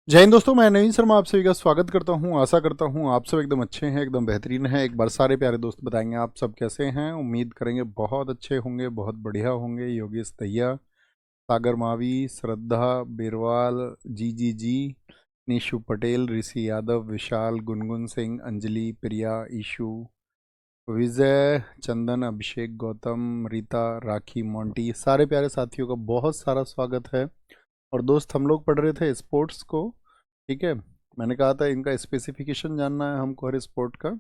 जय हिंद दोस्तों, मैं नवीन शर्मा आप सभी का स्वागत करता हूं। आशा करता हूं आप सब एकदम अच्छे हैं, एकदम बेहतरीन हैं। एक बार सारे प्यारे दोस्त बताएंगे आप सब कैसे हैं। उम्मीद करेंगे बहुत अच्छे होंगे, बहुत बढ़िया होंगे। योगेश दहिया, सागर मावी, श्रद्धा बेरवाल, जी, निशु पटेल, ऋषि यादव, विशाल, गुनगुन सिंह, अंजलि, प्रिया, ईशु, विजय, चंदन, अभिषेक, गौतम, रीता, राखी, मोंटी, सारे प्यारे साथियों का बहुत सारा स्वागत है। और दोस्त, हम लोग पढ़ रहे थे स्पोर्ट्स को, ठीक है। मैंने कहा था इनका स्पेसिफिकेशन जानना है हमको, हर स्पोर्ट का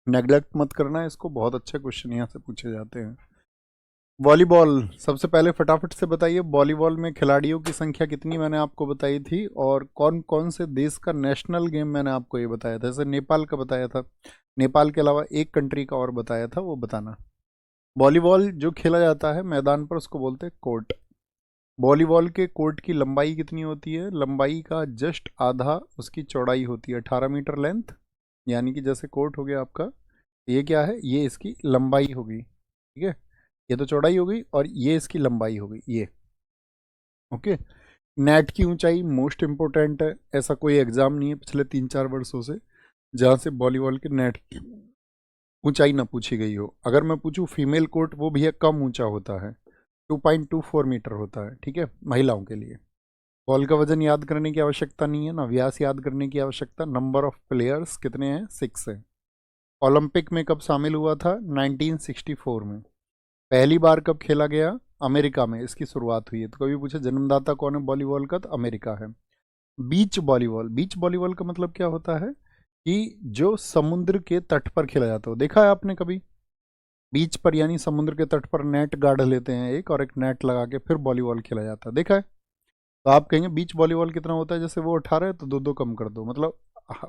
नेग्लेक्ट मत करना है इसको। बहुत अच्छे क्वेश्चन यहाँ से पूछे जाते हैं। वॉलीबॉल, सबसे पहले फटाफट से बताइए, वॉलीबॉल में खिलाड़ियों की संख्या कितनी मैंने आपको बताई थी, और कौन कौन से देश का नेशनल गेम मैंने आपको ये बताया था। जैसे नेपाल का बताया था, नेपाल के अलावा एक कंट्री का और बताया था, वो बताना। वॉलीबॉल जो खेला जाता है मैदान पर उसको बोलते हैं कोर्ट। वॉलीबॉल के कोर्ट की लंबाई कितनी होती है? लंबाई का जस्ट आधा उसकी चौड़ाई होती है, 18 मीटर लेंथ। यानी कि जैसे कोर्ट हो गया आपका, ये क्या है, ये इसकी लंबाई होगी, ठीक है। ये तो चौड़ाई हो गई और ये इसकी लंबाई हो गई, ये ओके। नेट की ऊंचाई मोस्ट इंपॉर्टेंट है। ऐसा कोई एग्जाम नहीं है पिछले 3-4 वर्षों से जहाँ से वॉलीबॉल के नेट की ऊंचाई ना पूछी गई हो। अगर मैं पूछूं फीमेल कोर्ट, वो भी कम ऊंचा होता है, 2.24 मीटर होता है, ठीक है, महिलाओं के लिए। बॉल का वजन याद करने की आवश्यकता नहीं है, ना व्यास याद करने की आवश्यकता। नंबर ऑफ प्लेयर्स कितने हैं? 6 है। ओलंपिक में कब शामिल हुआ था? 1964 में। पहली बार कब खेला गया? अमेरिका में इसकी शुरुआत हुई है। तो कभी पूछे जन्मदाता कौन है वॉलीबॉल का, तो अमेरिका है। बीच वॉलीबॉल, बीच वॉलीबॉल का मतलब क्या होता है कि जो समुद्र के तट पर खेला जाता है। देखा है आपने कभी बीच पर, यानी समुद्र के तट पर नेट गाड़ लेते हैं एक, और एक नेट लगा के फिर वॉलीबॉल खेला जाता है, देखा है। तो आप कहेंगे बीच वॉलीबॉल कितना होता है? जैसे वो 18 है तो दो दो कम कर दो, मतलब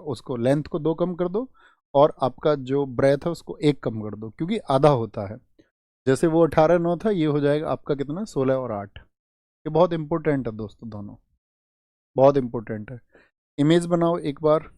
उसको लेंथ को 2 कम कर दो, और आपका जो ब्रेथ है उसको 1 कम कर दो, क्योंकि आधा होता है। जैसे वो 18-9 था, ये हो जाएगा आपका कितना? 16 और 8। ये बहुत इंपॉर्टेंट है दोस्तों, दोनों बहुत इंपॉर्टेंट है। इमेज बनाओ एक बार,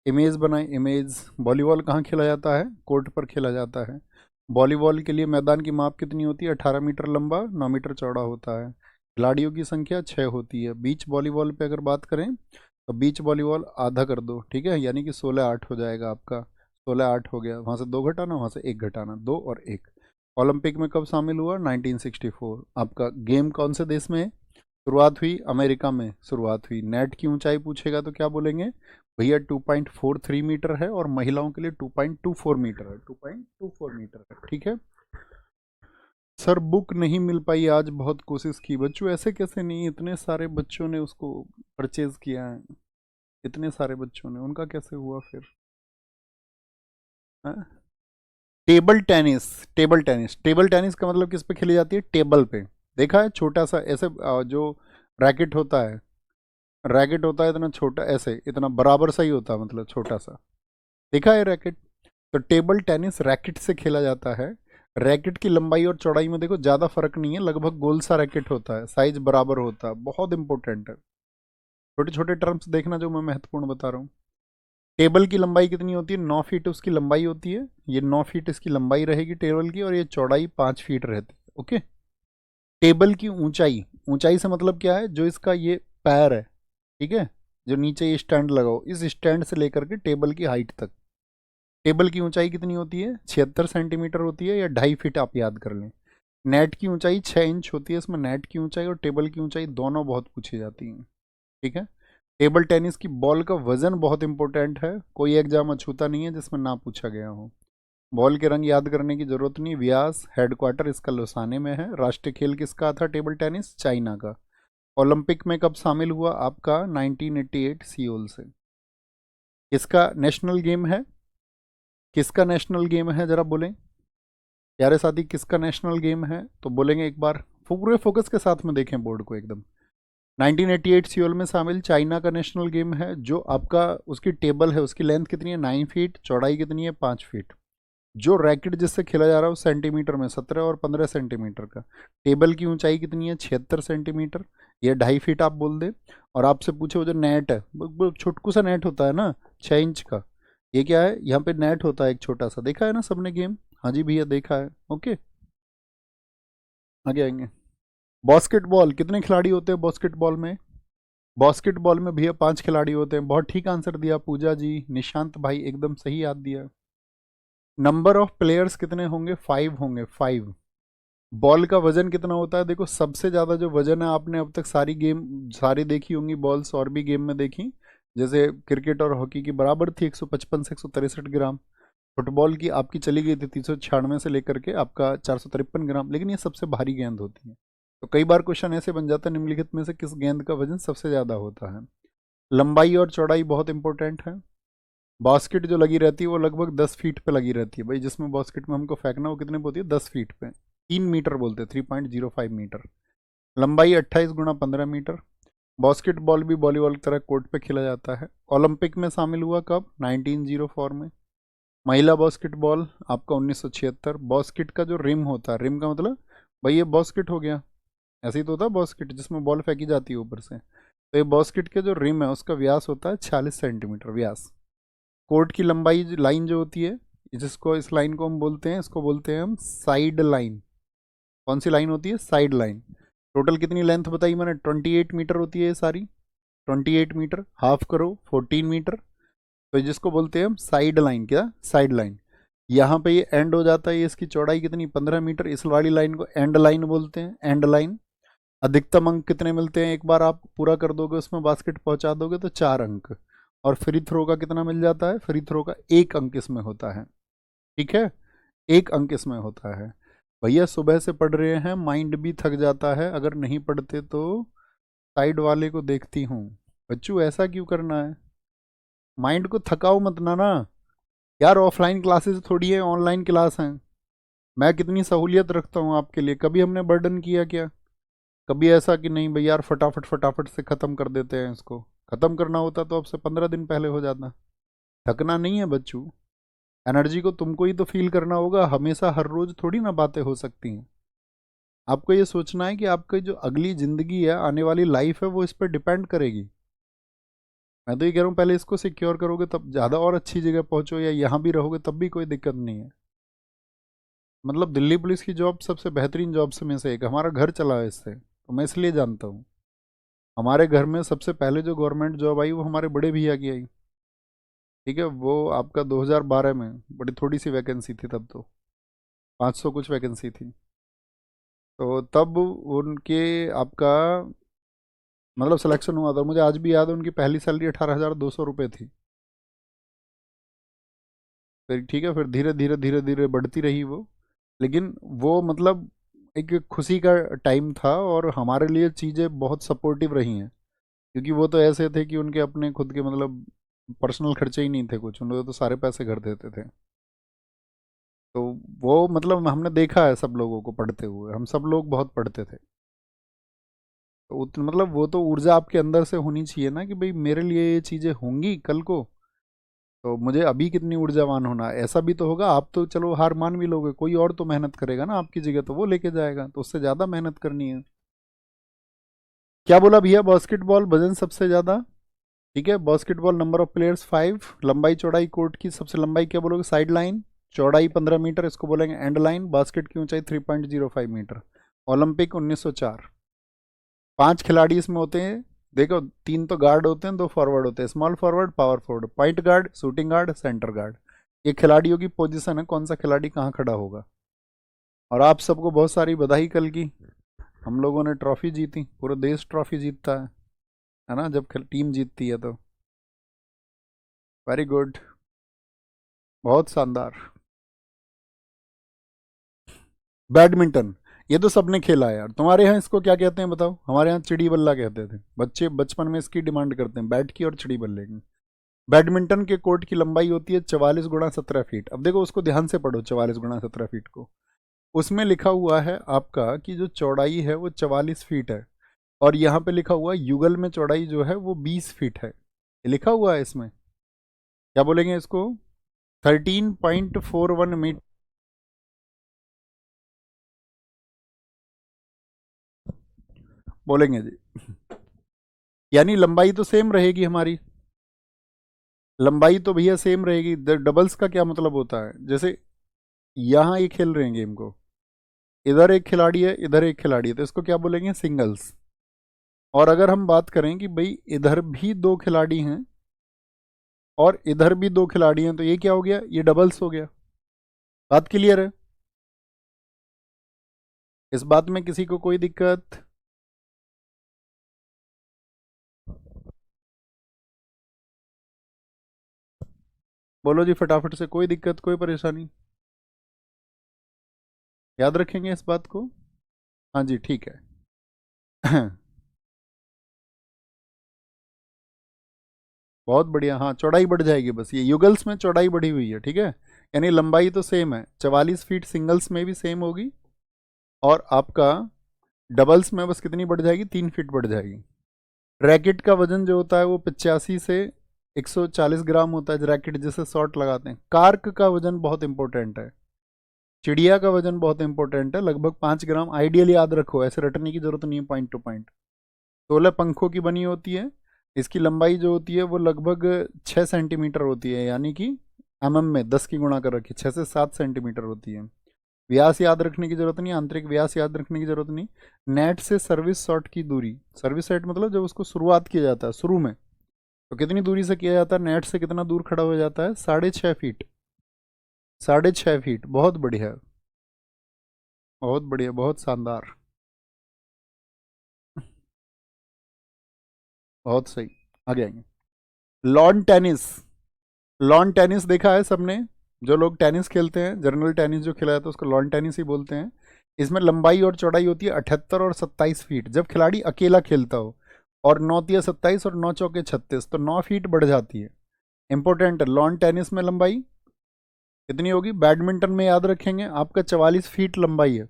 इमेज बनाए। इमेज, वॉलीबॉल कहाँ खेला जाता है? कोर्ट पर खेला जाता है। वॉलीबॉल के लिए मैदान की माप कितनी होती है? 18 मीटर लंबा, 9 मीटर चौड़ा होता है। खिलाड़ियों की संख्या 6 होती है। बीच वॉलीबॉल पे अगर बात करें तो बीच वॉलीबॉल आधा कर दो, ठीक है, यानी कि 16-8 हो जाएगा आपका। 16-8 हो गया, वहाँ से 2 घटाना, वहाँ से 1 घटाना, 2 और 1। ओलंपिक में कब शामिल हुआ? 1964। आपका गेम कौन से देश में शुरुआत हुई? अमेरिका में शुरुआत हुई। नेट की ऊंचाई पूछेगा तो क्या बोलेंगे? भैया 2.43 मीटर है, और महिलाओं के लिए 2.24 मीटर है, 2.24 मीटर है, ठीक है। सर बुक नहीं मिल पाई आज, बहुत कोशिश की। बच्चों ऐसे कैसे नहीं, इतने सारे बच्चों ने उसको परचेज किया है, इतने सारे बच्चों ने, उनका कैसे हुआ फिर? हाँ? Table tennis, table tennis, table tennis का मतलब किस पे खेली जाती है? टेबल पे। देखा है छोटा सा ऐसे, जो रैकेट होता है, रैकेट होता है इतना छोटा, ऐसे इतना बराबर सा ही होता है, मतलब छोटा सा। देखा है रैकेट? तो टेबल टेनिस रैकेट से खेला जाता है। रैकेट की लंबाई और चौड़ाई में देखो ज़्यादा फर्क नहीं है, लगभग गोल सा रैकेट होता है, साइज बराबर होता है। बहुत इंपॉर्टेंट है, छोटे छोटे टर्म्स देखना जो मैं महत्वपूर्ण बता रहा हूँ। टेबल की लंबाई कितनी होती है? 9 फीट उसकी लंबाई होती है। ये 9 फीट इसकी लंबाई रहेगी टेबल की, और ये चौड़ाई 5 फीट रहती है, ओके। टेबल की ऊंचाई, ऊंचाई से मतलब क्या है? जो इसका ये पैर है, ठीक है, जो नीचे ये स्टैंड लगाओ, इस स्टैंड से लेकर के टेबल की हाइट तक, टेबल की ऊंचाई कितनी होती है? 76 सेंटीमीटर होती है, या 2.5 फीट आप याद कर लें। नेट की ऊंचाई 6 इंच होती है। इसमें नेट की ऊंचाई और टेबल की ऊंचाई दोनों बहुत पूछी जाती हैं, ठीक है। टेबल टेनिस की बॉल का वजन बहुत इंपॉर्टेंट है, कोई एग्जाम अछूता नहीं है जिसमें ना पूछा गया हो। बॉल के रंग याद करने की जरूरत नहीं। व्यास, हेडक्वार्टर इसका लोसाने में है। राष्ट्रीय खेल किसका था? टेबल टेनिस चाइना का। ओलंपिक में कब शामिल हुआ? आपका 1988 सियोल से। किसका नेशनल गेम है? किसका नेशनल गेम है, जरा बोलें प्यारे साथी, किसका नेशनल गेम है? तो बोलेंगे एक बार, पूरे फोकस के साथ में देखें बोर्ड को एकदम। 1988 सियोल में शामिल चाइना का नेशनल गेम है। जो आपका उसकी टेबल है, उसकी लेंथ कितनी है? 9 फीट। चौड़ाई कितनी है? 5 फीट। जो रैकेट जिससे खेला जा रहा है वो सेंटीमीटर में 17 और 15 सेंटीमीटर का। टेबल की ऊंचाई कितनी है? 76 सेंटीमीटर। ये 2.5 फीट आप बोल दे। और आपसे पूछे वो जो नेट है, वो छोटकू सा नेट होता है ना, 6 इंच का, ये क्या है? यहाँ पे नेट होता है एक छोटा सा, देखा है ना सबने गेम? हाँ जी भैया, देखा है, ओके। आगे आएंगे। बास्केटबॉल, कितने खिलाड़ी होते हैं बास्केटबॉल में? बास्केटबॉल में भैया 5 खिलाड़ी होते हैं। बहुत ठीक आंसर दिया पूजा जी, निशांत भाई एकदम सही याद दिया। नंबर ऑफ प्लेयर्स कितने होंगे? 5 होंगे, 5। बॉल का वजन कितना होता है? देखो सबसे ज्यादा जो वजन है, आपने अब तक सारी गेम सारी देखी होंगी बॉल्स, और भी गेम में देखी, जैसे क्रिकेट और हॉकी की बराबर थी 155 से 163 ग्राम। फुटबॉल की आपकी चली गई थी 396 से लेकर के आपका 453 ग्राम, लेकिन ये सबसे भारी गेंद होती है। तो कई बार क्वेश्चन ऐसे बन जाता है, निम्नलिखित में से किस गेंद का वजन सबसे ज्यादा होता है? लंबाई और चौड़ाई बहुत इंपॉर्टेंट है। बास्केट जो लगी रहती है वो लगभग 10 फीट पे लगी रहती है भाई, जिसमें बास्केट में हमको फेंकना वो कितने पे होती है? 10 फीट पे, 3 मीटर बोलते हैं, 3.05 मीटर। लंबाई 28 × 15 मीटर। बास्केटबॉल भी वॉलीबॉल की तरह कोर्ट पे खेला जाता है। ओलंपिक में शामिल हुआ कब? 1904 में। महिला बास्केटबॉल आपका 1976। बास्केट का जो रिम होता है, रिम का मतलब भाई ये बास्केट हो गया, ऐसे ही तो होता है बास्केट जिसमें बॉल फेंकी जाती है ऊपर से। तो ये बास्केट के जो रिम है उसका व्यास होता है 46 सेंटीमीटर व्यास। कोर्ट की लंबाई लाइन जो होती है, जिसको इस लाइन को हम बोलते हैं, इसको बोलते हैं हम साइड लाइन। कौन सी लाइन होती है? Side line. टोटल कितनी लेंथ बताई मैंने? 28 मीटर होती है ये सारी। 28 मीटर हाफ करो 14 मीटर। तो जिसको बोलते हैं हम साइड लाइन, क्या? Side line. यहाँ पे ये एंड हो जाता है, ये इसकी चौड़ाई कितनी? 15 मीटर। इस वाली लाइन को एंड लाइन बोलते हैं, एंड लाइन। अधिकतम अंक कितने मिलते हैं? एक बार आप पूरा कर दोगे उसमें बास्केट पहुंचा दोगे तो 4 अंक। और फ्री थ्रो का कितना मिल जाता है? फ्री थ्रो का 1 अंक इसमें होता है। ठीक है, 1 अंक इसमें होता है। भैया सुबह से पढ़ रहे हैं, माइंड भी थक जाता है, अगर नहीं पढ़ते तो साइड वाले को देखती हूँ। बच्चू ऐसा क्यों करना है? माइंड को थकाओ मत ना यार, ऑफलाइन क्लासेस थोड़ी है, ऑनलाइन क्लास हैं। मैं कितनी सहूलियत रखता हूँ आपके लिए, कभी हमने बर्डन किया क्या? कभी ऐसा कि नहीं भाई यार फटाफट फटाफट से ख़त्म कर देते हैं इसको? ख़त्म करना होता तो अब से 15 दिन पहले हो जाता। थकना नहीं है बच्चू, एनर्जी को तुमको ही तो फील करना होगा, हमेशा हर रोज थोड़ी ना बातें हो सकती हैं। आपको ये सोचना है कि आपकी जो अगली ज़िंदगी है, आने वाली लाइफ है, वो इस पर डिपेंड करेगी। मैं तो ये कह रहा हूँ पहले इसको सिक्योर करोगे तब ज़्यादा और अच्छी जगह पहुँचो, या यहाँ भी रहोगे तब भी कोई दिक्कत नहीं है। मतलब दिल्ली पुलिस की जॉब सबसे बेहतरीन जॉब्स में से एक, हमारा घर चला है इससे, तो मैं इसलिए जानता हूँ। हमारे घर में सबसे पहले जो गवर्नमेंट जॉब आई वो हमारे बड़े भैया की आई। ठीक है, वो आपका 2012 में, बड़ी थोड़ी सी वैकेंसी थी तब तो, 500 कुछ वैकेंसी थी। तो तब उनके आपका मतलब सिलेक्शन हुआ था, मुझे आज भी याद है, उनकी पहली सैलरी 18,200 रुपये थी। फिर ठीक है, फिर धीरे धीरे धीरे धीरे बढ़ती रही वो। लेकिन वो मतलब एक खुशी का टाइम था, और हमारे लिए चीज़ें बहुत सपोर्टिव रही हैं, क्योंकि वो तो ऐसे थे कि उनके अपने खुद के मतलब पर्सनल खर्चे ही नहीं थे कुछ, उन्होंने तो सारे पैसे घर देते थे। तो वो मतलब हमने देखा है सब लोगों को पढ़ते हुए, हम सब लोग बहुत पढ़ते थे। तो मतलब वो तो ऊर्जा आपके अंदर से होनी चाहिए ना, कि भाई मेरे लिए ये चीज़ें होंगी कल को, तो मुझे अभी कितनी ऊर्जावान होना है। ऐसा भी तो होगा, आप तो चलो हार मान भी लोगे, कोई और तो मेहनत करेगा ना आपकी जगह, तो वो लेके जाएगा, तो उससे ज़्यादा मेहनत करनी है। क्या बोला भैया? बास्केटबॉल वजन सबसे ज़्यादा। ठीक है, बास्केटबॉल नंबर ऑफ प्लेयर्स 5। लंबाई चौड़ाई कोर्ट की सबसे लंबाई क्या बोलोगे? Side line. चौड़ाई 15 मीटर, इसको बोलेंगे एंड लाइन। बास्केट की ऊंचाई 3.05 मीटर। ओलंपिक 1904। 5 खिलाड़ी इसमें होते हैं, देखो 3 तो गार्ड होते हैं, 2 फॉरवर्ड होते हैं, small forward, power forward, point guard, shooting guard, centre guard. ये खिलाड़ियों की पोजीशन है, कौन सा खिलाड़ी कहाँ खड़ा होगा। और आप सबको बहुत सारी बधाई कल की, हम लोगों ने ट्रॉफी जीती, पूरा देश ट्रॉफी जीतता है ना, जब टीम जीतती है तो। वेरी गुड, बहुत शानदार। बैडमिंटन, ये तो सबने खेला है यार। तुम्हारे यहाँ इसको क्या कहते हैं बताओ? हमारे यहाँ चिड़ी बल्ला कहते थे, बच्चे बचपन में इसकी डिमांड करते हैं, बैट की और चिड़ी बल्ले की। बैडमिंटन के कोर्ट की लंबाई होती है 44 × 17 फीट। अब देखो उसको ध्यान से पढ़ो, 44 × 17 फीट को। उसमें लिखा हुआ है आपका कि जो चौड़ाई है वो 44 फीट है, और यहाँ पे लिखा हुआ है युगल में चौड़ाई जो है वो 20 फीट है। ये लिखा हुआ है इसमें, क्या बोलेंगे इसको? 13.41 मीटर बोलेंगे जी। यानी लंबाई तो सेम रहेगी हमारी, लंबाई तो भैया सेम रहेगी। डबल्स का क्या मतलब होता है? जैसे यहाँ ये खेल रहे हैं गेम को, इधर एक खिलाड़ी है, इधर एक खिलाड़ी है, तो इसको क्या बोलेंगे? सिंगल्स। और अगर हम बात करें कि भाई इधर भी दो खिलाड़ी हैं और इधर भी दो खिलाड़ी हैं, तो ये क्या हो गया, ये डबल्स हो गया। बात क्लियर है? इस बात में किसी को कोई दिक्कत? बोलो जी फटाफट से, कोई दिक्कत कोई परेशानी? याद रखेंगे इस बात को? हाँ जी ठीक है। बहुत बढ़िया। हाँ, चौड़ाई बढ़ जाएगी, बस ये युगल्स में चौड़ाई बढ़ी हुई है, ठीक है। यानी लंबाई तो सेम है, 44 फीट सिंगल्स में भी सेम होगी, और आपका डबल्स में बस कितनी बढ़ जाएगी, 3 फीट बढ़ जाएगी। रैकेट का वजन जो होता है वो 85 से 140 ग्राम होता है, रैकेट जिसे शॉट लगाते हैं। कार्क का वजन बहुत इंपॉर्टेंट है, चिड़िया का वजन बहुत इंपॉर्टेंट है, लगभग 5 ग्राम। आइडियल याद रखो, ऐसे रटने की जरूरत नहीं है पॉइंट टू पॉइंट। 16 पंखों की बनी होती है। इसकी लंबाई जो होती है वो लगभग 6 सेंटीमीटर होती है, यानी कि में 10 की गुणा कर रखी, 6 से 7 सेंटीमीटर होती है। व्यास याद रखने की जरूरत नहीं, आंतरिक व्यास याद रखने की जरूरत नहीं। नेट से सर्विस शॉट की दूरी, सर्विस सेट मतलब जब उसको शुरुआत किया जाता है शुरू में, तो कितनी दूरी से किया जाता है, नेट से कितना दूर खड़ा हो जाता है, 6.5 फीट। 6.5 फीट, बहुत बढ़िया, बहुत बढ़िया, बहुत शानदार, बहुत सही। आगे आएंगे। Lawn tennis. लॉन टेनिस देखा है सबने? जो लोग टेनिस खेलते हैं, जनरल टेनिस जो खेला जाता है उसको लॉन टेनिस ही बोलते हैं। इसमें लंबाई और चौड़ाई होती है 78 और 27 फीट, जब खिलाड़ी अकेला खेलता हो। और 9 तिया 27 और 9 चौके 36, तो 9 फीट बढ़ जाती है। इंपॉर्टेंट है, लॉन टेनिस में लंबाई कितनी होगी, बैडमिंटन में याद रखेंगे आपका 44 फीट लंबाई है।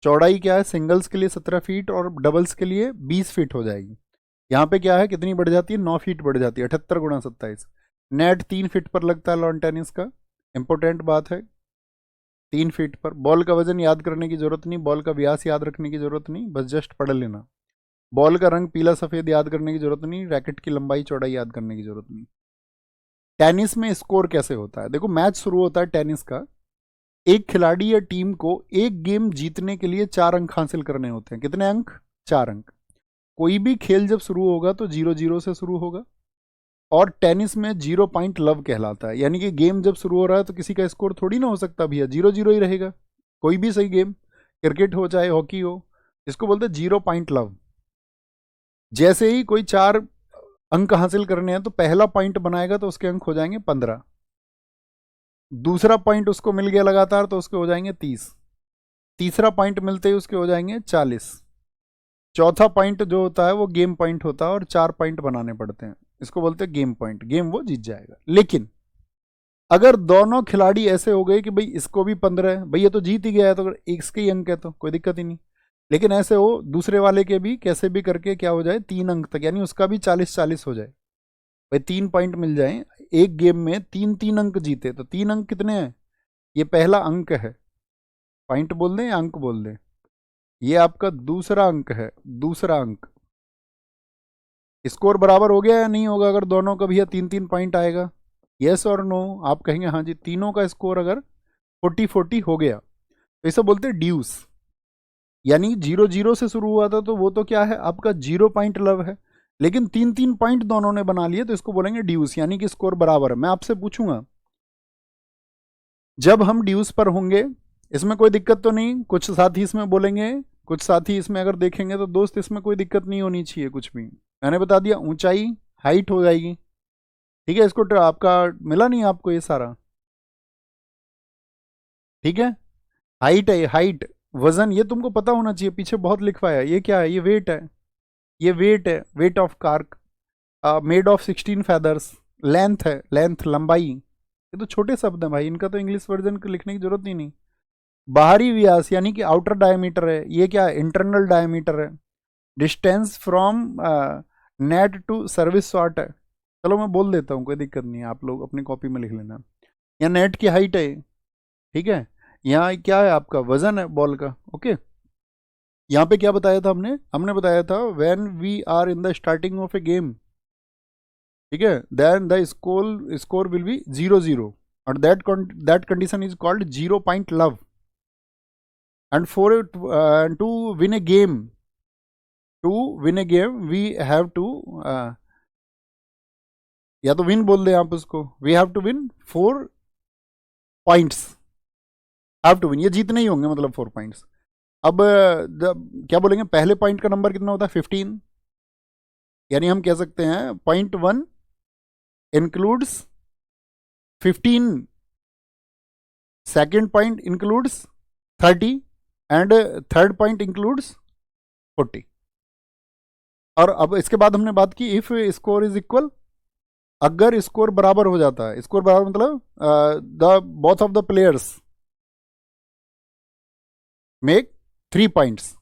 चौड़ाई क्या है, सिंगल्स के लिए 17 फीट और डबल्स के लिए 20 फीट हो जाएगी। यहाँ पे क्या है, कितनी बढ़ जाती है, 9 फीट बढ़ जाती है, 78 × 27। नेट 3 फीट पर लगता है लॉन टेनिस का, इंपॉर्टेंट बात है। 3 फीट पर। बॉल का वजन याद करने की जरूरत नहीं, बॉल का व्यास याद रखने की जरूरत नहीं, बस जस्ट पढ़ लेना। बॉल का रंग पीला सफेद याद करने की जरूरत नहीं, रैकेट की लंबाई चौड़ाई याद करने की जरूरत नहीं। टेनिस में स्कोर कैसे होता है, देखो मैच शुरू होता है टेनिस का, एक खिलाड़ी या टीम को एक गेम जीतने के लिए 4 अंक हासिल करने होते हैं। कितने अंक, 4 अंक। कोई भी खेल जब शुरू होगा तो 0-0 से शुरू होगा, और टेनिस में 0 पॉइंट लव कहलाता है, यानी कि गेम जब शुरू हो रहा है तो किसी का स्कोर थोड़ी ना हो सकता भैया, 0-0 ही रहेगा। कोई भी सही गेम, क्रिकेट हो चाहे हॉकी हो, इसको बोलते हैं 0 पॉइंट लव। जैसे ही कोई 4 अंक हासिल करने हैं तो पहला पॉइंट बनाएगा तो उसके अंक हो जाएंगे 15, दूसरा पॉइंट उसको मिल गया लगातार तो उसके हो जाएंगे 30, तीसरा पॉइंट मिलते ही उसके हो जाएंगे 40, चौथा पॉइंट जो होता है वो गेम पॉइंट होता है, और 4 पॉइंट बनाने पड़ते हैं, इसको बोलते हैं गेम पॉइंट, गेम वो जीत जाएगा। लेकिन अगर दोनों खिलाड़ी ऐसे हो गए कि भाई इसको भी 15 है, भाई ये तो जीत ही गया है, तो अगर इसके ही अंक है तो कोई दिक्कत ही नहीं। लेकिन ऐसे हो दूसरे वाले के भी कैसे भी करके क्या हो जाए, 3 अंक तक, यानी उसका भी 40-40 हो जाए, भाई 3 पॉइंट मिल जाए, एक गेम में 3-3 अंक जीते, तो 3 अंक कितने हैं, ये पहला अंक है, पॉइंट बोल दें या अंक बोल दें, ये आपका दूसरा अंक है, दूसरा अंक। स्कोर बराबर हो गया या नहीं होगा, अगर दोनों का भैया 3-3 पॉइंट आएगा, यस और नो? आप कहेंगे हाँ जी, तीनों का स्कोर अगर 40-40 हो गया तो इसे बोलते हैं ड्यूस। यानी 0-0 से शुरू हुआ था तो वो तो क्या है आपका 0 पॉइंट लव है, लेकिन 3-3 पॉइंट दोनों ने बना लिए तो इसको बोलेंगे ड्यूस, यानी कि स्कोर बराबर है। मैं आपसे पूछूंगा, जब हम ड्यूस पर होंगे, इसमें कोई दिक्कत तो नहीं, कुछ साथी इसमें बोलेंगे, कुछ साथी इसमें अगर देखेंगे तो दोस्त इसमें कोई दिक्कत नहीं होनी चाहिए कुछ भी, मैंने बता दिया, ऊंचाई हाइट हो जाएगी, ठीक है। इसको आपका मिला नहीं आपको ये सारा, ठीक है। हाइट है, हाइट, वजन ये तुमको पता होना चाहिए, पीछे बहुत लिखवाया है, ये क्या है, ये वेट है, ये वेट है, weight of cork, made of 16 feathers. Length है, लेंथ लंबाई, ये तो छोटे शब्द हैं भाई, इनका तो इंग्लिश वर्जन लिखने की जरूरत ही नहीं। बाहरी व्यास यानी कि आउटर डायमीटर है, ये क्या है, इंटरनल डायमीटर है। Distance from net to service shot है, चलो मैं बोल देता हूँ, कोई दिक्कत नहीं है, आप लोग अपनी कॉपी में लिख लेना। यहाँ नेट की हाइट है, ठीक है। यहाँ क्या है आपका वजन है बॉल का, ओके। यहाँ पे क्या बताया था हमने, हमने बताया था when we are in the starting of a game, ठीक है, then the score will be 0-0, और that condition is called 0 point love. And for to win a game, to win a game we have to, या तो win बोल दें आप उसको, we have to win 4 points, have to win, ये जीतने ही होंगे मतलब 4 पॉइंट्स। अब क्या बोलेंगे, पहले पॉइंट का नंबर कितना होता है 15, यानी हम कह सकते हैं .1 includes 15, second point includes 30 and third point includes 40। और अब इसके बाद हमने बात की इफ स्कोर इज इक्वल, अगर स्कोर बराबर हो जाता है, स्कोर बराबर मतलब the both of the players make 3 points,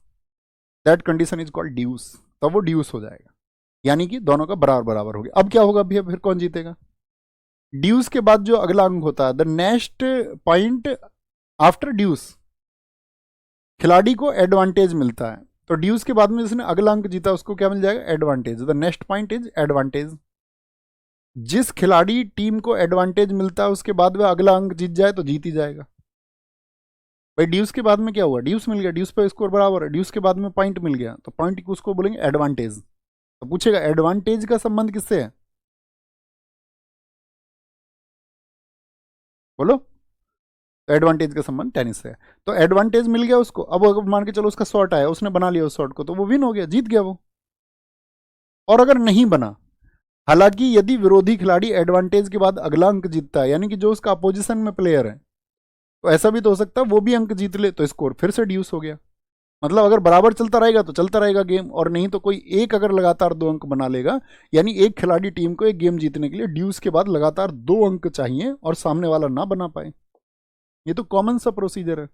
that condition is called deuce, तब वो ड्यूस हो जाएगा, यानी कि दोनों का बराबर बराबर हो गया। अब क्या होगा भैया, फिर कौन जीतेगा, ड्यूस के बाद जो अगला अंक होता है द नेक्स्ट पॉइंट आफ्टर ड्यूस, खिलाड़ी को एडवांटेज मिलता है, तो ड्यूस के बाद में जिसने अगला अंक जीता उसको क्या मिल जाएगा, advantage, the next point is advantage. जिस खिलाड़ी टीम को एडवांटेज मिलता है उसके बाद वह अगला अंक जीत जाए तो जीत ही जाएगा। भाई ड्यूस के बाद में क्या हुआ, ड्यूस मिल गया, ड्यूस पे स्कोर बराबर है, ड्यूस के बाद में पॉइंट मिल गया, तो पॉइंट उसको बोलेंगे एडवांटेज। तो पूछेगा एडवांटेज का संबंध किससे है, बोलो, तो एडवांटेज का संबंध टेनिस से है। तो एडवांटेज मिल गया उसको, अब अगर मान के चलो उसका शॉट आया, उसने बना लिया उस शॉट को, तो वो विन हो गया, जीत गया वो। और अगर नहीं बना, हालांकि यदि विरोधी खिलाड़ी एडवांटेज के बाद अगला अंक जीतता है, यानी कि जो उसका अपोजिशन में प्लेयर है, तो ऐसा भी तो हो सकता है वो भी अंक जीत ले, तो स्कोर फिर से ड्यूस हो गया। मतलब अगर बराबर चलता रहेगा तो चलता रहेगा गेम, और नहीं तो कोई एक अगर लगातार 2 अंक बना लेगा, यानी एक खिलाड़ी टीम को एक गेम जीतने के लिए ड्यूस के बाद लगातार 2 अंक चाहिए और सामने वाला ना बना पाए, ये तो कॉमन सा प्रोसीजर है।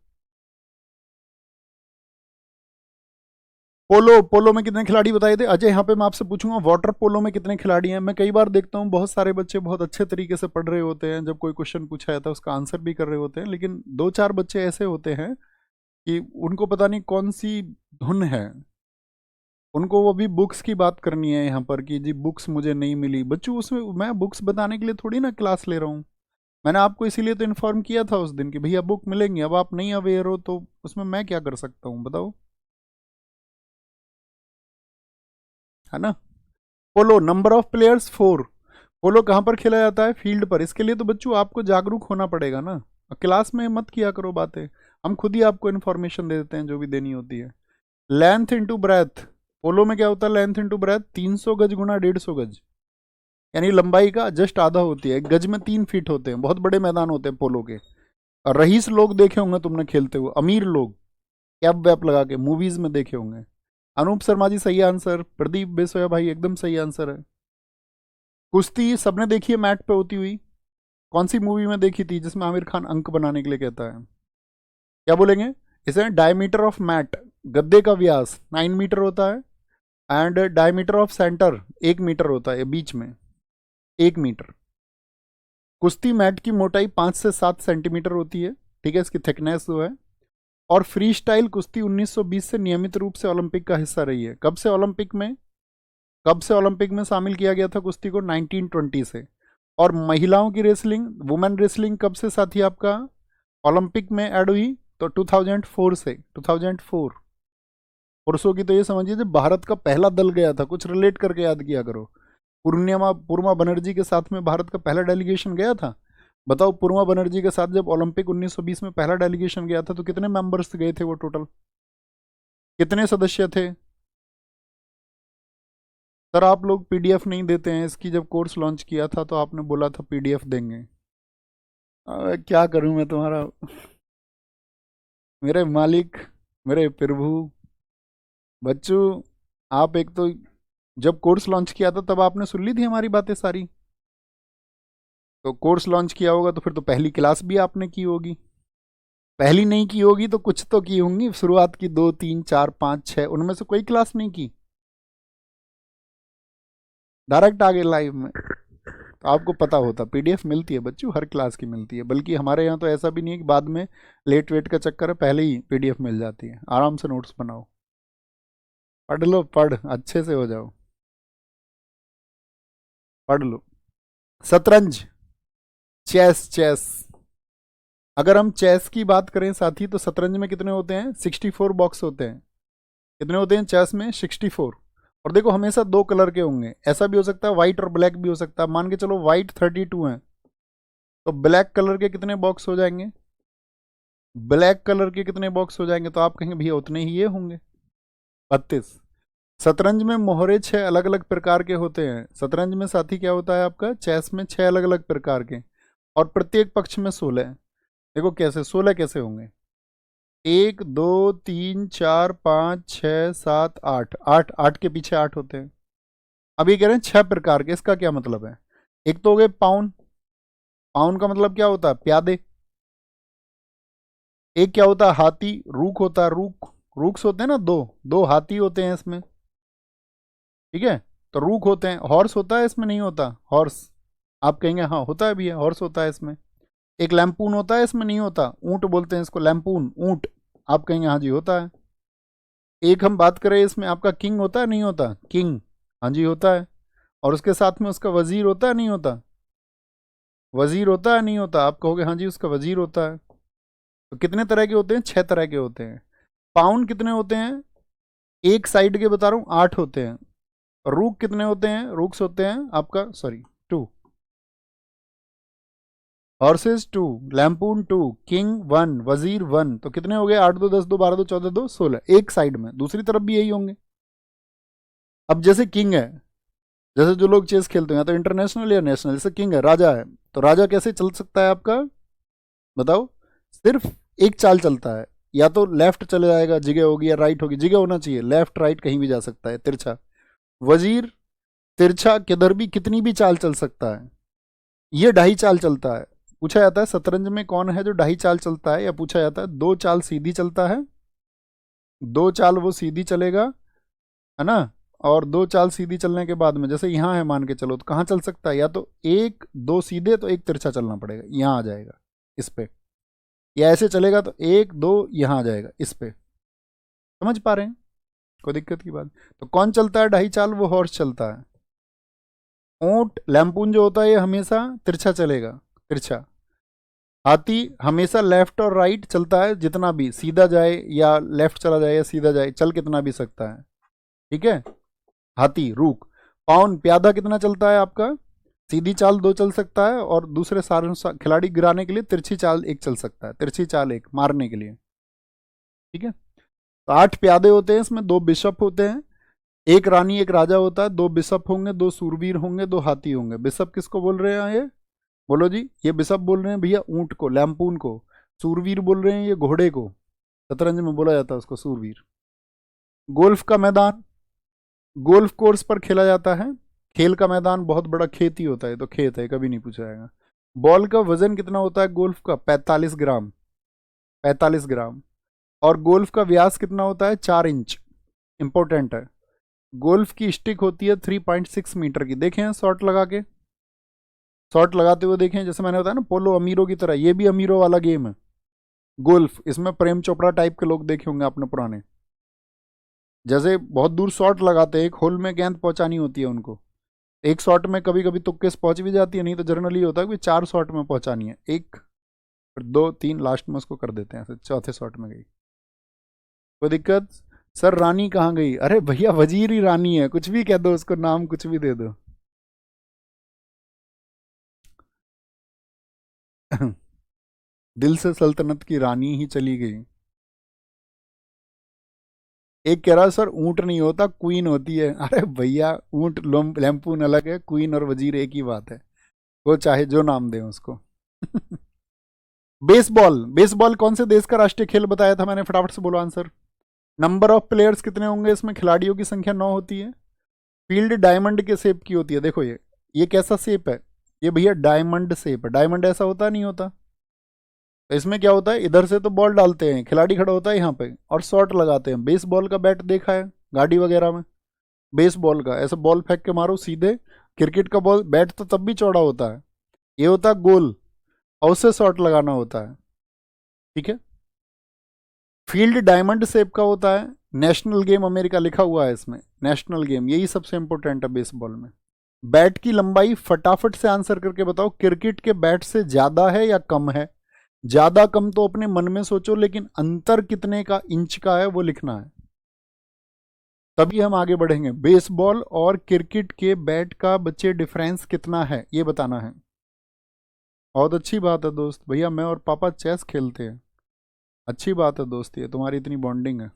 पोलो, पोलो में कितने खिलाड़ी बताए थे अजय, यहाँ पे मैं आपसे पूछूंगा वाटर पोलो में कितने खिलाड़ी हैं। मैं कई बार देखता हूँ बहुत सारे बच्चे बहुत अच्छे तरीके से पढ़ रहे होते हैं, जब कोई क्वेश्चन पूछा जाता है उसका आंसर भी कर रहे होते हैं, लेकिन 2-4 बच्चे ऐसे होते हैं कि उनको पता नहीं कौन सी धुन है, उनको वो भी बुक्स की बात करनी है यहाँ पर कि जी बुक्स मुझे नहीं मिली। बच्चों उसमें मैं बुक्स बताने के लिए थोड़ी ना क्लास ले रहा हूँ, मैंने आपको इसीलिए तो इन्फॉर्म किया था उस दिन कि भैया बुक मिलेंगी, अब आप नहीं अवेयर हो तो उसमें मैं क्या कर सकता हूँ बताओ, है ना। पोलो नंबर ऑफ प्लेयर्स 4, पोलो कहाँ पर खेला जाता है, फील्ड पर। इसके लिए तो बच्चों आपको जागरूक होना पड़ेगा ना, क्लास में मत किया करो बातें, हम खुद ही आपको इन्फॉर्मेशन दे देते हैं जो भी देनी होती है। लेंथ इंटू ब्रेथ, पोलो में क्या होता है, लेंथ इंटू ब्रेथ 300 गज गुना 150 गज, यानी लंबाई का जस्ट आधा होती है, एक गज में 3 फीट होते हैं, बहुत बड़े मैदान होते हैं पोलो के। और रईस लोग देखे होंगे तुमने खेलते हुए, अमीर लोग कैप वैप लगा के मूवीज में देखे होंगे। अनूप शर्मा जी सही आंसर, प्रदीप बेसोया भाई एकदम सही आंसर है। कुश्ती सबने देखी है मैट पे होती हुई, कौन सी मूवी में देखी थी जिसमें आमिर खान अंक बनाने के लिए कहता है, क्या बोलेंगे इसे, डायमीटर ऑफ मैट, गद्दे का व्यास 9 मीटर होता है, and diameter of centre 1 metre होता है, बीच में 1 मीटर। कुश्ती मैट की मोटाई 5 से 7 सेंटीमीटर होती है, ठीक है, इसकी थिकनेस जो है। और फ्री स्टाइल कुश्ती 1920 से नियमित रूप से ओलंपिक का हिस्सा रही है, कब से ओलंपिक में, कब से ओलंपिक में शामिल किया गया था कुश्ती को, 1920 से। और महिलाओं की रेसलिंग, वुमेन रेसलिंग कब से साथी आपका ओलंपिक में ऐड हुई, तो 2004 से, 2004। पुरुषों की तो ये समझिए जब भारत का पहला दल गया था, कुछ रिलेट करके याद किया करो, पूर्णिमा बनर्जी के साथ में भारत का पहला डेलीगेशन गया था। बताओ पूर्णिमा बनर्जी के साथ जब ओलंपिक 1920 में पहला डेलीगेशन गया था तो कितने मेंबर्स गए थे वो टोटल, कितने सदस्य थे। सर आप लोग पीडीएफ नहीं देते हैं, इसकी जब कोर्स लॉन्च किया था तो आपने बोला था पीडीएफ देंगे। क्या करूं मैं तुम्हारा, मेरे मालिक, मेरे प्रभु। बच्चों आप एक तो जब कोर्स लॉन्च किया था तब आपने सुन ली थी हमारी बातें सारी, तो कोर्स लॉन्च किया होगा तो फिर तो पहली क्लास भी आपने की होगी, पहली नहीं की होगी तो कुछ तो की होंगी, शुरुआत की 2, 3, 4, 5, 6, उनमें से कोई क्लास नहीं की, डायरेक्ट आ गए लाइव में। तो आपको पता होता पीडीएफ मिलती है बच्चों, हर क्लास की मिलती है, बल्कि हमारे यहाँ तो ऐसा भी नहीं है कि बाद में लेट वेट का चक्कर है, पहले ही पीडीएफ मिल जाती है, आराम से नोट्स बनाओ, पढ़ लो, पढ़ अच्छे से हो जाओ, पढ़ लो। शतरंज, चेस, चेस, अगर हम चेस की बात करें साथी तो शतरंज में कितने होते हैं, 64 बॉक्स होते हैं, कितने होते हैं चेस में? 64। और देखो हमेशा दो कलर के होंगे, ऐसा भी हो सकता है व्हाइट और ब्लैक भी हो सकता है। मान के चलो व्हाइट 32 है, तो ब्लैक कलर के कितने बॉक्स हो जाएंगे? ब्लैक कलर के कितने बॉक्स हो जाएंगे? तो आप कहेंगे भैया उतने ही ये होंगे, 32। शतरंज में मोहरे 6 अलग अलग प्रकार के होते हैं। शतरंज में साथी क्या होता है आपका? चेस में 6 अलग अलग प्रकार के, और प्रत्येक पक्ष में 16। देखो कैसे 16 कैसे होंगे? 1 2 3 4 5 6 7 8, 8 8 के पीछे 8 होते हैं। अब ये कह रहे हैं 6 प्रकार के, इसका क्या मतलब है? एक तो हो गए पाउन, पाउन का मतलब क्या होता है? प्यादे। एक क्या होता है? हाथी। रूक होता है, रूक, रूक्स होते हैं ना, दो दो हाथी होते हैं इसमें, ठीक है। तो रूक होते हैं। हॉर्स होता है इसमें? नहीं होता हॉर्स? आप कहेंगे हाँ होता है भैया, हॉर्स होता है इसमें। एक लैम्पून होता है इसमें? नहीं होता, ऊंट बोलते हैं इसको, लैम्पून, ऊंट। आप कहेंगे हाँ जी होता है। एक हम बात करें इसमें, आपका किंग होता है? नहीं होता, किंग, हाँ जी होता है। और उसके साथ में उसका वजीर होता है? नहीं होता, वजीर होता है? नहीं होता, आप कहोगे हाँ जी उसका वजीर होता है। तो कितने तरह के होते हैं? 6 तरह के होते हैं। पाउंड कितने होते हैं? एक साइड के बता रहा हूं, 8 होते हैं। रूक कितने होते हैं? रूक्स होते हैं आपका, सॉरी, 2। हॉर्सेस 2, लैम्पून 2, किंग 1, वजीर 1। तो कितने हो गए? 8 2 10 2 12 2 14 2 16, एक साइड में। दूसरी तरफ भी यही होंगे। अब जैसे किंग है, जैसे जो लोग चेस खेलते हैं, या तो इंटरनेशनल या नेशनल, जैसे किंग है, राजा है, तो राजा कैसे चल सकता है आपका? बताओ। सिर्फ एक चाल चलता है, या तो लेफ्ट चले जाएगा, जगह होगी, या राइट होगी, जगह होना चाहिए, लेफ्ट राइट कहीं भी जा सकता है, तिरछा। वजीर तिरछा किधर भी कितनी भी चाल चल सकता है, ये ढाई चाल चलता है। पूछा जाता है शतरंज में कौन है जो ढाई चाल चलता है, या पूछा जाता है दो चाल सीधी चलता है, दो चाल वो सीधी चलेगा, है ना। और दो चाल सीधी चलने के बाद में, जैसे यहाँ है मान के चलो, तो कहाँ चल सकता है? या तो एक दो सीधे, तो एक तिरछा चलना पड़ेगा, यहाँ आ जाएगा इस पे। या ऐसे चलेगा तो एक दो यहाँ आ जाएगा इस पे। समझ पा रहे हैं? कोई दिक्कत की बात? तो कौन चलता है ढाई चाल? वो हॉर्स चलता है। ऊंट लैम्पून जो होता है ये हमेशा तिरछा चलेगा, तिरछा। हाथी हमेशा लेफ्ट और राइट चलता है, जितना भी सीधा जाए या लेफ्ट चला जाए या सीधा जाए, चल कितना भी सकता है, ठीक है। हाथी रूक। पाउन प्यादा कितना चलता है आपका? सीधी चाल दो चल सकता है, और दूसरे सारे खिलाड़ी गिराने के लिए तिरछी चाल एक चल सकता है, तिरछी चाल एक मारने के लिए, ठीक है। तो 8 प्यादे होते हैं इसमें, 2 बिशप होते हैं, एक रानी एक राजा होता है, 2 बिशप होंगे, 2 सूरवीर होंगे, 2 हाथी होंगे। बिशप किसको बोल रहे हैं ये? बोलो जी। ये बिशप बोल रहे हैं भैया ऊंट को, लैम्पून को। सूरवीर बोल रहे हैं ये घोड़े को, शतरंज में बोला जाता है उसको सूरवीर। गोल्फ का मैदान, गोल्फ कोर्स पर खेला जाता है। खेल का मैदान बहुत बड़ा खेत ही होता है, तो खेत है, कभी नहीं पूछा जाएगा। बॉल का वजन कितना होता है गोल्फ का? 45 ग्राम, 45 ग्राम। और गोल्फ का व्यास कितना होता है? 4 इंच। इंपॉर्टेंट है। गोल्फ की स्टिक होती है 3.6 मीटर की। देखें हैं शॉट लगा के, शॉट लगाते हुए देखें, जैसे मैंने बताया ना पोलो अमीरों की तरह, ये भी अमीरों वाला गेम है गोल्फ। इसमें प्रेम चोपड़ा टाइप के लोग देखे होंगे आपने पुराने, जैसे बहुत दूर शॉट लगाते हैं, एक होल में गेंद पहुंचानी होती है उनको। एक शॉट में कभी कभी तुक्के से पहुंच भी जाती है, नहीं तो जनरली होता है कि 4 शॉट में पहुंचानी है, एक फिर 2 3 लास्ट में उसको कर देते हैं, ऐसे चौथे शॉट में गई। कोई दिक्कत? सर रानी कहाँ गई? अरे भैया वजीर ही रानी है, कुछ भी कह दो उसको, नाम कुछ भी दे दो। दिल से सल्तनत की रानी ही चली गई। एक कह रहा है सर ऊंट नहीं होता, क्वीन होती है। अरे भैया ऊंट लैम्पून अलग है, क्वीन और वजीर एक ही बात है, वो चाहे जो नाम दें उसको। बेसबॉल, बेसबॉल कौन से देश का राष्ट्रीय खेल बताया था मैंने? फटाफट से बोलो आंसर। नंबर ऑफ प्लेयर्स कितने होंगे इसमें? खिलाड़ियों की संख्या 9 होती है। फील्ड डायमंड के शेप की होती है। देखो ये कैसा शेप है? ये भैया डायमंड शेप है। डायमंड ऐसा होता नहीं होता? तो इसमें क्या होता है, इधर से तो बॉल डालते हैं, खिलाड़ी खड़ा होता है यहाँ पे और शॉट लगाते हैं। बेसबॉल का बैट देखा है गाड़ी वगैरह में? बेसबॉल का ऐसे बॉल फेंक के मारो सीधे। क्रिकेट का बॉल बैट तो तब भी चौड़ा होता है, ये होता है गोल, और उससे शॉट लगाना होता है, ठीक है। फील्ड डायमंड शेप का होता है। नेशनल गेम अमेरिका लिखा हुआ है इसमें, नेशनल गेम, यही सबसे इंपॉर्टेंट है बेसबॉल में। बैट की लंबाई फटाफट से आंसर करके बताओ, क्रिकेट के बैट से ज्यादा है या कम है? ज्यादा कम तो अपने मन में सोचो, लेकिन अंतर कितने का इंच का है वो लिखना है। तभी हम आगे बढ़ेंगे। बेसबॉल और क्रिकेट के बैट का बच्चे डिफरेंस कितना है ये बताना है। बहुत अच्छी बात है दोस्त, भैया मैं और पापा चेस खेलते हैं। अच्छी बात है दोस्त, ये तुम्हारी इतनी बॉन्डिंग है।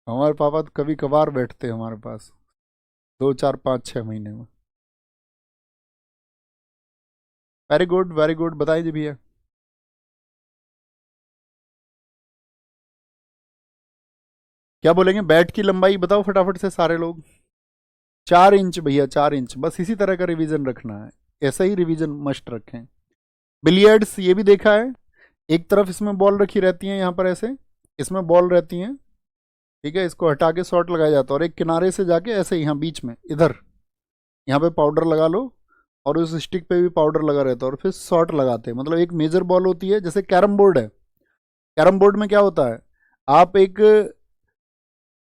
हमारे पापा तो कभी कभार बैठते हैं हमारे पास, 2 4 5 6 महीने में। वेरी गुड वेरी गुड, बताइए जी भैया। क्या बोलेंगे, बैट की लंबाई बताओ फटाफट से सारे लोग। 4 इंच भैया, 4 इंच, बस इसी तरह का रिवीजन रखना है, ऐसा ही रिवीजन मस्ट रखें। बिलियर्ड्स ये भी देखा है, एक तरफ इसमें बॉल रखी रहती है, यहाँ पर ऐसे इसमें बॉल रहती है, ठीक है, इसको हटा के शॉट लगाया जाता है, और एक किनारे से जाके ऐसे यहाँ बीच में इधर यहाँ पे पाउडर लगा लो, और उस स्टिक पे भी पाउडर लगा रहता है, और फिर शॉट लगाते हैं। मतलब एक मेजर बॉल होती है, जैसे कैरम बोर्ड है, कैरम बोर्ड में क्या होता है, आप एक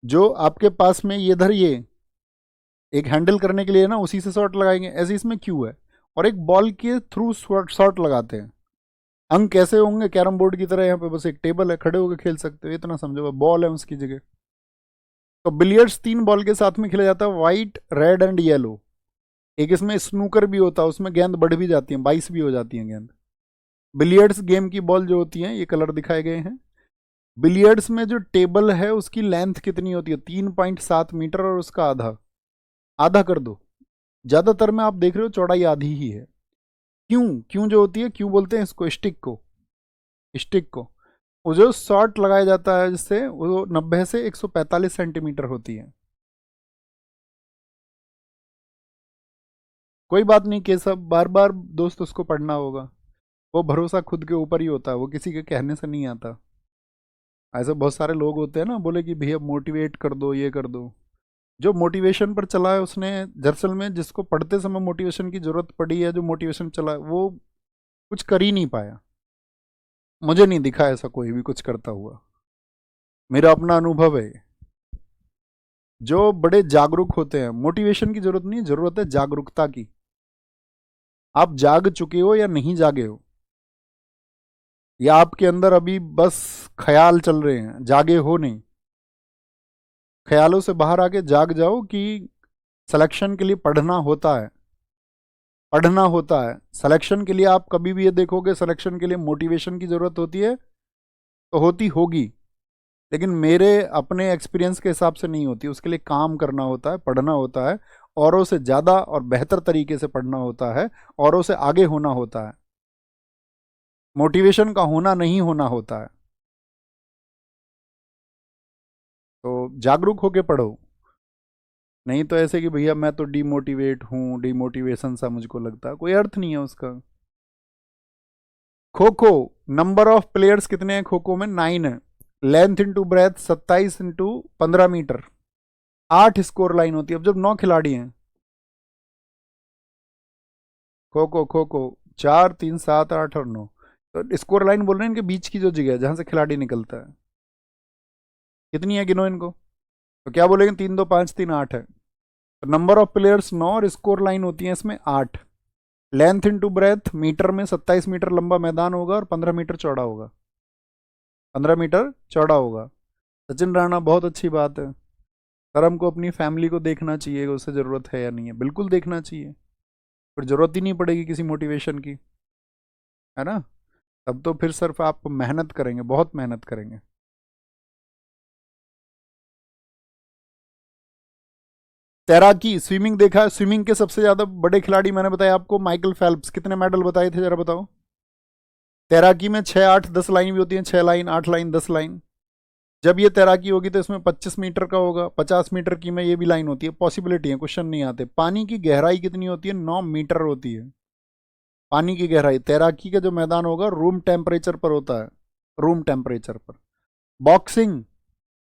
जो आपके पास में ये इधर ये एक हैंडल करने के लिए ना उसी से शॉट लगाएंगे, ऐसे इसमें क्यों है, और एक बॉल के थ्रू शॉट लगाते हैं। अंक कैसे होंगे कैरम बोर्ड की तरह, यहाँ पे बस एक टेबल है, खड़े होकर खेल सकते हो, इतना समझो, बॉल है उसकी जगह। तो बिलियर्ड्स 3 बॉल के साथ में खेला जाता है, व्हाइट रेड एंड येलो। एक इसमें स्नूकर भी होता है, उसमें गेंद बढ़ भी जाती है, 22 भी हो जाती है गेंद। बिलियर्ड्स गेम की बॉल जो होती है, ये कलर दिखाए गए हैं। बिलियर्ड्स में जो टेबल है उसकी लेंथ कितनी होती है, 3.7 मीटर, और उसका आधा आधा कर दो। ज्यादातर में आप देख रहे हो चौड़ाई आधी ही है। क्यों, क्यों जो होती है, क्यों बोलते हैं इसको, स्टिक को, स्टिक को वो जो शॉट लगाया जाता है जिससे वो 90 से 145 सेंटीमीटर होती है। कोई बात नहीं केशव, बार बार दोस्त उसको पढ़ना होगा। वो भरोसा खुद के ऊपर ही होता है, वो किसी के कहने से नहीं आता। ऐसे बहुत सारे लोग होते हैं ना, बोले कि भैया मोटिवेट कर दो, ये कर दो। जो मोटिवेशन पर चला है उसने, दरअसल में जिसको पढ़ते समय मोटिवेशन की जरूरत पड़ी है, जो मोटिवेशन चला है वो कुछ कर ही नहीं पाया। मुझे नहीं दिखा ऐसा कोई भी कुछ करता हुआ, मेरा अपना अनुभव है। जो बड़े जागरूक होते हैं, मोटिवेशन की जरूरत नहीं, जरूरत है जागरूकता की। आप जाग चुके हो या नहीं जागे हो, या आपके अंदर अभी बस ख्याल चल रहे हैं, जागे हो नहीं। ख्यालों से बाहर आके जाग जाओ कि सिलेक्शन के लिए पढ़ना होता है, पढ़ना होता है। सिलेक्शन के लिए आप कभी भी ये देखोगे, सिलेक्शन के लिए मोटिवेशन की जरूरत होती है तो होती होगी, लेकिन मेरे अपने एक्सपीरियंस के हिसाब से नहीं होती। उसके लिए काम करना होता है, पढ़ना होता है, औरों से ज़्यादा और बेहतर तरीके से पढ़ना होता है, औरों से आगे होना होता है। मोटिवेशन का होना नहीं होना होता है। तो जागरूक होके पढ़ो, नहीं तो ऐसे कि भैया मैं तो डिमोटिवेट हूँ, डिमोटिवेशन सा मुझको लगता है, कोई अर्थ नहीं है उसका। Kho kho, number of players कितने हैं खो खो में, 9 है। Length into breadth 27 into 15 metre, 8 score line होती है। अब जब 9 खिलाड़ी हैं, खो खो 4 3 7 8 और 9, तो स्कोर लाइन बोल रहे हैं इनके बीच की जो जगह है जहां से खिलाड़ी निकलता है, कितनी है गिनो इनको। तो क्या बोलेंगे, 3 2 5 3 8 है। तो नंबर ऑफ प्लेयर्स 9 और स्कोर लाइन होती है इसमें 8। लेंथ इंटू ब्रेथ मीटर में 27 मीटर लंबा मैदान होगा और 15 मीटर चौड़ा होगा, 15 मीटर चौड़ा होगा। सचिन राणा, बहुत अच्छी बात है। सर हमको अपनी फैमिली को देखना चाहिए, उसे ज़रूरत है या नहीं है, बिल्कुल देखना चाहिए, फिर ज़रूरत ही नहीं पड़ेगी किसी मोटिवेशन की, है ना। तब तो फिर सिर्फ आप मेहनत करेंगे, बहुत मेहनत करेंगे। तैराकी, स्विमिंग देखा है, स्विमिंग के सबसे ज़्यादा बड़े खिलाड़ी मैंने बताया आपको, माइकल फेल्प्स, कितने मेडल बताए थे जरा बताओ। तैराकी में 6 8 10 लाइन भी होती हैं, 6 लाइन 8 लाइन 10 लाइन। जब ये तैराकी होगी तो इसमें 25 मीटर का होगा, 50 मीटर की में ये भी लाइन होती है, पॉसिबिलिटी है, क्वेश्चन नहीं आते। पानी की गहराई कितनी होती है, 9 मीटर होती है पानी की गहराई। तैराकी का जो मैदान होगा रूम टेम्परेचर पर होता है, रूम टेम्परेचर पर। बॉक्सिंग,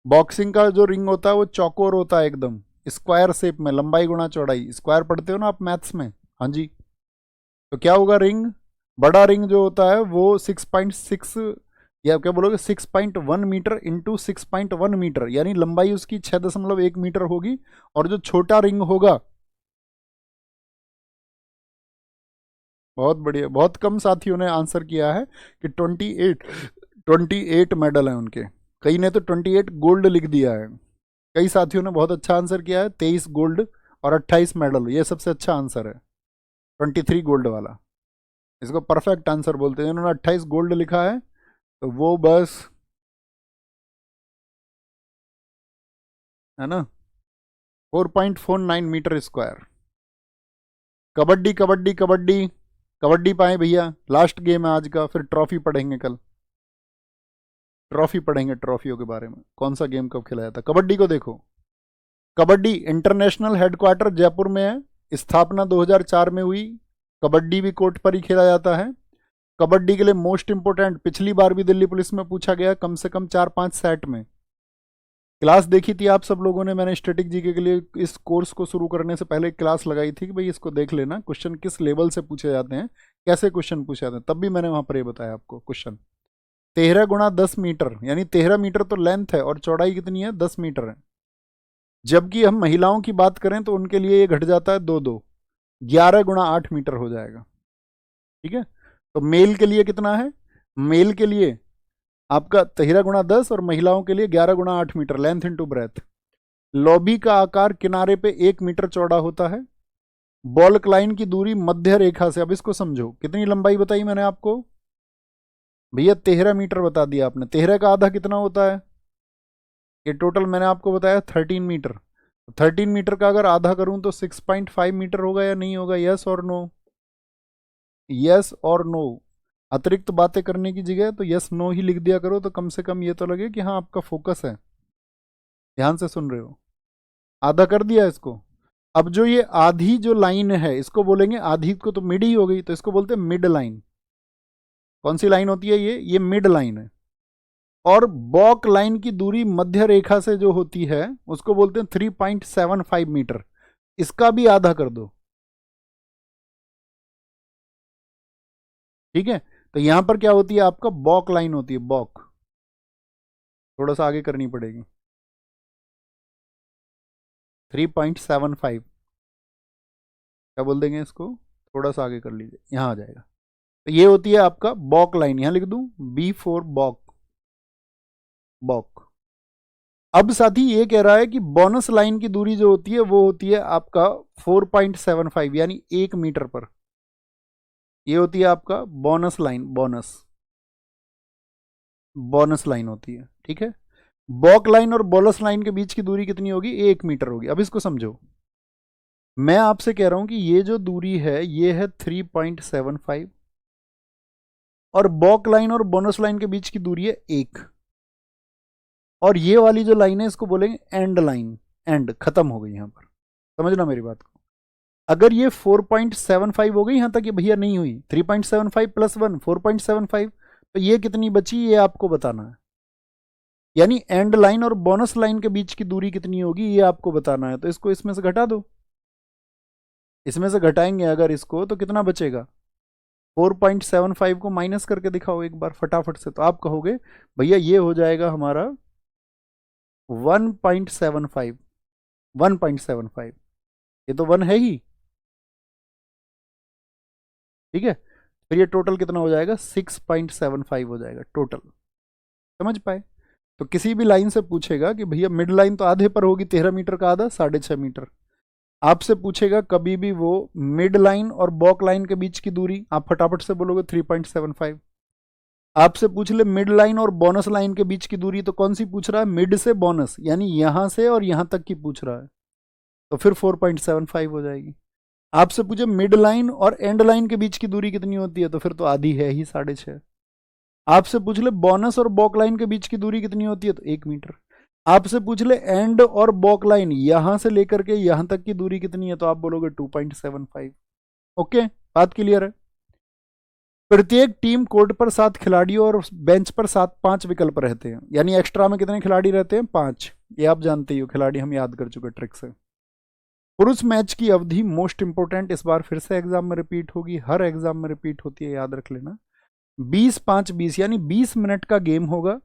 बॉक्सिंग का जो रिंग होता है वो चौकोर होता है एकदम, स्क्वायर शेप में, लंबाई गुणा चौड़ाई, स्क्वायर पढ़ते हो ना आप मैथ्स में, हाँ जी। तो क्या होगा रिंग, बड़ा रिंग जो होता है वो 6.6, या क्या बोलोगे 6.1 मीटर इंटू 6.1 मीटर, यानी लंबाई उसकी 6.1 मीटर होगी। और जो छोटा रिंग होगा, बहुत बढ़िया, बहुत कम साथियों ने आंसर किया है कि 28 मेडल हैं उनके, कई ने तो 28 गोल्ड लिख दिया है, कई साथियों ने बहुत अच्छा आंसर किया है, 23 गोल्ड और 28 मेडल, ये सबसे अच्छा आंसर है 23 गोल्ड वाला। इसको परफेक्ट आंसर बोलते हैं। इन्होंने 28 गोल्ड लिखा है तो वो बस, है ना, 4.49 मीटर स्क्वायर। कबड्डी कबड्डी कबड्डी कबड्डी पाए भैया, लास्ट गेम है आज का, फिर ट्रॉफी पढ़ेंगे कल, ट्रॉफी पढ़ेंगे, ट्रॉफियों के बारे में, कौन सा गेम कब खिलाया था। कबड्डी को देखो, कबड्डी इंटरनेशनल हेडक्वार्टर जयपुर में है, स्थापना 2004 में हुई। कबड्डी भी कोर्ट पर ही खेला जाता है। कबड्डी के लिए मोस्ट इंपोर्टेंट, पिछली बार भी दिल्ली पुलिस में पूछा गया, कम से कम 4-5 सेट में। क्लास देखी थी आप सब लोगों ने, मैंने स्टैटिक जीके के लिए इस कोर्स को शुरू करने से पहले क्लास लगाई थी कि भाई इसको देख लेना, क्वेश्चन किस लेवल से पूछे जाते हैं, कैसे क्वेश्चन पूछे जाते हैं, तब भी मैंने वहां पर ये बताया आपको क्वेश्चन। 13 गुणा 10 मीटर, यानी 13 मीटर तो लेंथ है और चौड़ाई कितनी है, 10 मीटर है। जबकि हम महिलाओं की बात करें तो उनके लिए ये घट जाता है 2-2, 11 गुणा 8 मीटर हो जाएगा। ठीक है, तो मेल के लिए कितना है, मेल के लिए आपका 13 गुणा 10 और महिलाओं के लिए 11 गुणा 8 metre, length into breadth. Lobby का आकार किनारे पे 1 मीटर चौड़ा होता है। बॉल्क लाइन की दूरी मध्य रेखा से, अब इसको समझो, कितनी लंबाई बताई मैंने आपको भैया, 13 मीटर बता दिया आपने। 13 का आधा कितना होता है, ये टोटल मैंने आपको बताया 13 मीटर। 13 मीटर का अगर आधा करूं तो 6.5 मीटर होगा या नहीं होगा, यस और नो, यस और नो। अतिरिक्त बातें करने की जगह तो यस नो ही लिख दिया करो, तो कम से कम ये तो लगे कि हाँ आपका फोकस है, ध्यान से सुन रहे हो। आधा कर दिया इसको। अब जो ये आधी जो लाइन है इसको बोलेंगे, आधी को तो मिड ही हो गई, तो इसको बोलते हैं मिड लाइन। कौन सी लाइन होती है ये मिड लाइन है। और बॉक लाइन की दूरी मध्य रेखा से जो होती है उसको बोलते हैं 3.75 मीटर, इसका भी आधा कर दो। ठीक है, तो यहां पर क्या होती है आपका, बॉक लाइन होती है, बॉक, थोड़ा सा आगे करनी पड़ेगी, 3.75, क्या बोल देंगे इसको, थोड़ा सा आगे कर लीजिए, यहां आ जाएगा। तो ये होती है आपका बॉक लाइन, यहां लिख दूं B4 बॉक, बॉक। अब साथी ये कह रहा है कि बोनस लाइन की दूरी जो होती है वो होती है आपका 4.75, यानी 1 मीटर पर, ये होती है आपका bonus line, bonus, bonus line होती है। ठीक है, बॉक लाइन और बोनस लाइन के बीच की दूरी कितनी होगी, 1 मीटर होगी। अब इसको समझो, मैं आपसे कह रहा हूं कि ये जो दूरी है ये है 3.75, और बॉक लाइन और बोनस लाइन के बीच की दूरी है 1, और ये वाली जो लाइन है इसको बोलेंगे एंड लाइन, एंड, खत्म हो गई यहां पर, समझना मेरी बात को। अगर ये 4.75 हो गई यहां तक, ये भैया नहीं हुई, 3.75 + 1 4.75, तो ये कितनी बची ये आपको बताना है, यानी एंड लाइन और बोनस लाइन के बीच की दूरी कितनी होगी ये आपको बताना है। तो इसको इसमें से घटा दो, इसमें से घटाएंगे अगर इसको तो कितना बचेगा, 4.75 को माइनस करके दिखाओ एक बार फटाफट से, तो आप कहोगे भैया ये हो जाएगा हमारा 1.75, 1.75, ये तो 1 है ही। ठीक है, फिर ये टोटल कितना हो जाएगा, 6.75 हो जाएगा टोटल, समझ पाए। तो किसी भी लाइन से पूछेगा कि भैया मिड लाइन तो आधे पर होगी, 13 मीटर का आधा 6.5 मीटर, आपसे पूछेगा कभी भी वो मिड लाइन और बॉक लाइन के बीच की दूरी, आप फटाफट से बोलोगे 3.75। आपसे पूछ ले मिड लाइन और बोनस लाइन के बीच की दूरी, तो कौन सी पूछ रहा है, मिड से बोनस, यानी यहां से और यहां तक की पूछ रहा है, तो फिर 4.75 हो जाएगी। आपसे पूछे मिड लाइन और एंड लाइन के बीच की दूरी कितनी होती है, तो फिर तो आधी है ही, 6.5। आपसे पूछ ले बोनस और बॉक लाइन के बीच की दूरी कितनी होती है, तो 1 मीटर। आपसे पूछ ले एंड और बॉक लाइन यहां से लेकर के यहां तक की दूरी कितनी है, तो आप बोलोगे 2.75। ओके, बात क्लियर है। प्रत्येक टीम कोर्ट पर 7 खिलाड़ियों और बेंच पर 5 विकल्प रहते हैं, यानी एक्स्ट्रा में कितने खिलाड़ी रहते हैं, 5, ये आप जानते ही हो, खिलाड़ी हम याद कर चुके ट्रिक से। पुरुष मैच की अवधि मोस्ट इंपोर्टेंट, इस बार फिर से एग्जाम में रिपीट होगी, हर एग्जाम में रिपीट होती है, याद रख लेना। 20-5-20, यानी 20 मिनट का गेम होगा,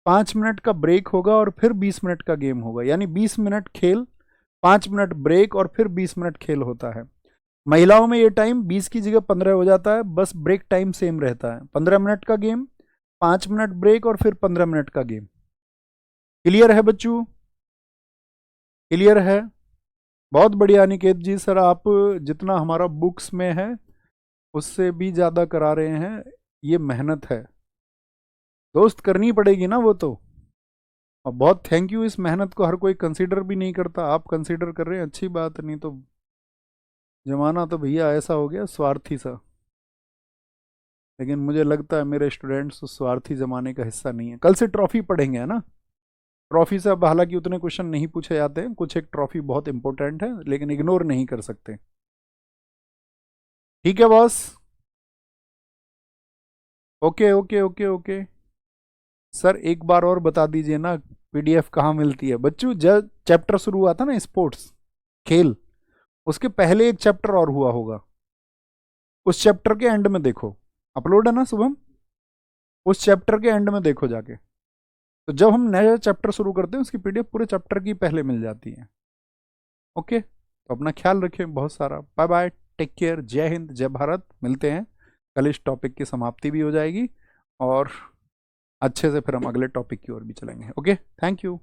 5 मिनट का ब्रेक होगा और फिर 20 मिनट का गेम होगा, यानी 20 मिनट खेल, 5 मिनट ब्रेक और फिर 20 मिनट खेल होता है। महिलाओं में ये टाइम 20 की जगह 15 हो जाता है, बस ब्रेक टाइम सेम रहता है, 15 मिनट का गेम, 5 मिनट ब्रेक और फिर 15 मिनट का गेम। क्लियर है बच्चों? क्लियर है? बहुत बढ़िया अनिकेत जी। सर आप जितना हमारा बुक्स में है उससे भी ज़्यादा करा रहे हैं, ये मेहनत है दोस्त, करनी पड़ेगी ना वो तो। और बहुत थैंक यू, इस मेहनत को हर कोई कंसीडर भी नहीं करता, आप कंसीडर कर रहे हैं, अच्छी बात। नहीं तो जमाना तो भैया ऐसा हो गया स्वार्थी सा। लेकिन मुझे लगता है मेरे स्टूडेंट्स उस स्वार्थी जमाने का हिस्सा नहीं है। कल से ट्रॉफी पढ़ेंगे, है ना? ट्रॉफी से अब हालांकि उतने क्वेश्चन नहीं पूछे जाते हैं, कुछ एक ट्रॉफी बहुत इंपॉर्टेंट है लेकिन इग्नोर नहीं कर सकते। ठीक है boss? Okay okay okay okay. Sir एक बार और बता दीजिए ना, पीडीएफ कहाँ मिलती है? बच्चों जब चैप्टर शुरू हुआ था ना स्पोर्ट्स, खेल, उसके पहले एक चैप्टर और हुआ होगा, उस चैप्टर के एंड में देखो। अपलोड है ना शुभम? उस चैप्टर के एंड में देखो जाके। तो जब हम नया चैप्टर शुरू करते हैं उसकी पीडीएफ पूरे चैप्टर की पहले मिल जाती है। ओके, तो अपना ख्याल रखें बहुत सारा। बाय बाय, टेक केयर, जय हिंद, जय भारत। मिलते हैं कल, इस टॉपिक की समाप्ति भी हो जाएगी और अच्छे से फिर हम अगले टॉपिक की ओर भी चलेंगे। Okay, thank you.